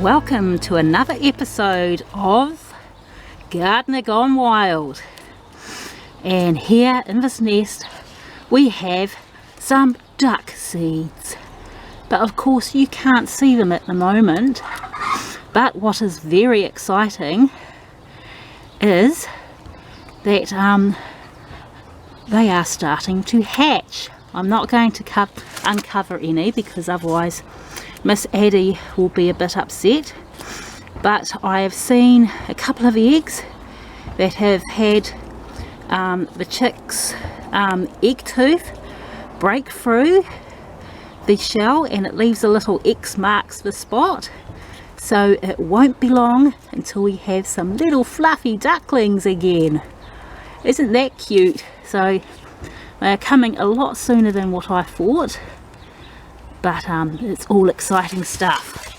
Welcome to another episode of Gardener Gone Wild. And here in this nest we have some duck seeds. But of course you can't see them at the moment. But what is very exciting is that they are starting to hatch. I'm not going to uncover any because otherwise Miss Addy will be a bit upset, but I have seen a couple of eggs that have had the chick's egg tooth break through the shell, and it leaves a little X marks the spot, so it won't be long until we have some little fluffy ducklings again. Isn't that cute? So they are coming a lot sooner than what I thought. But it's all exciting stuff.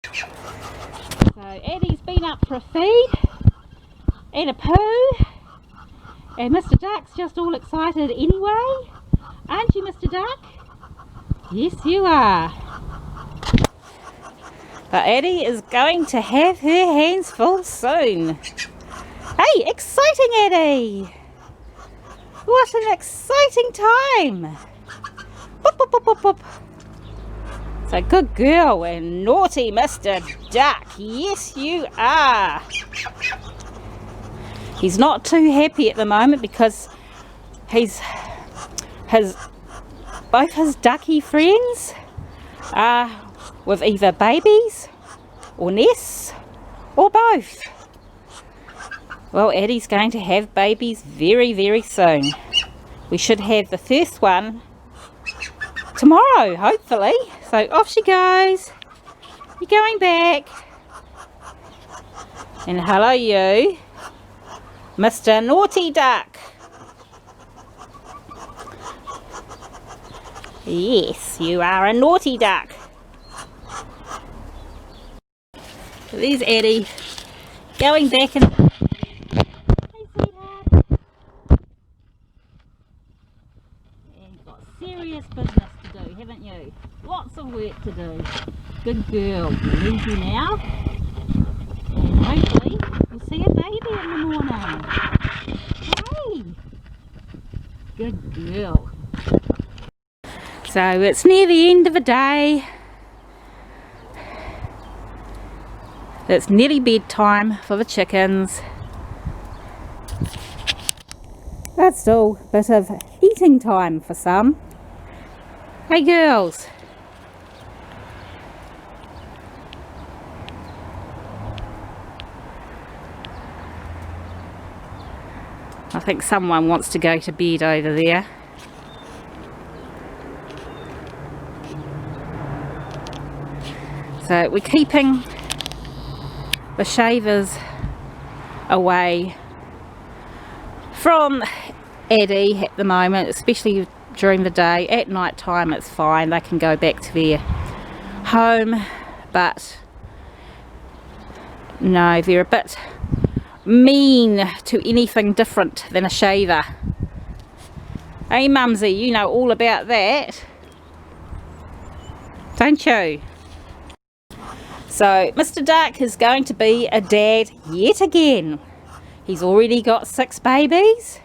So Addy's been up for a feed and a poo, and Mr. Duck's just all excited anyway. Aren't you, Mr. Duck? Yes, you are. But Addy is going to have her hands full soon. Hey, exciting Addy! What an exciting time! Boop, boop, boop, boop, boop. So good girl and naughty Mr. Duck. Yes, you are. He's not too happy at the moment because both his ducky friends are with either babies or nests or both. Well, Addy's going to have babies very, very soon. We should have the first one tomorrow, hopefully. So off she goes. You're going back. And hello you, Mr. Naughty Duck. Yes, you are a naughty duck. So there's Addy going back and... Hey, sweetheart. And you've got serious business to do, haven't you? Lots of work to do. Good girl. We'll leave you now. And hopefully we'll see a baby in the morning. Hey! Good girl. So it's near the end of the day. It's nearly bedtime for the chickens. That's still a bit of eating time for some. Hey girls. I think someone wants to go to bed over there. So we're keeping the shavers away from Addy at the moment, especially during the day. At night time it's fine, they can go back to their home, but no, they're a bit mean to anything different than a shaver. Hey Mumsy, you know all about that, don't you? So Mr. Duck is going to be a dad yet again. He's already got 6 babies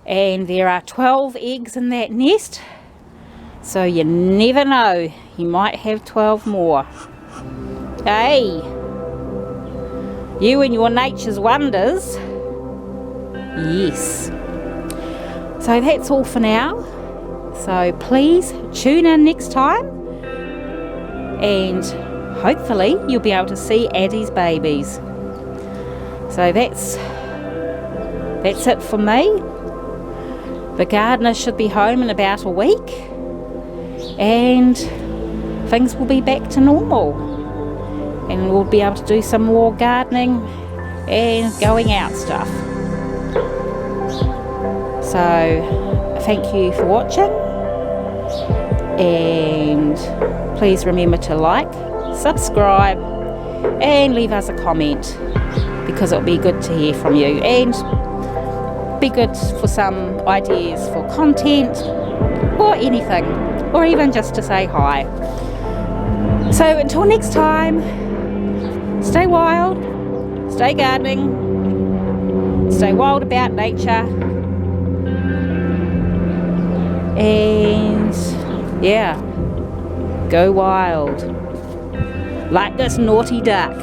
and there are 12 eggs in that nest, so you never know, he might have 12 more. Hey, you and your nature's wonders. Yes. So that's all for now, so please tune in next time and hopefully you'll be able to see Addy's babies. So that's it for me. The gardener should be home in about a week and things will be back to normal, and we'll be able to do some more gardening and going out stuff. So thank you for watching, and please remember to like, subscribe and leave us a comment, because it'll be good to hear from you and be good for some ideas for content or anything, or even just to say hi. So until next time, stay wild, stay gardening, stay wild about nature, and yeah, go wild like this naughty duck.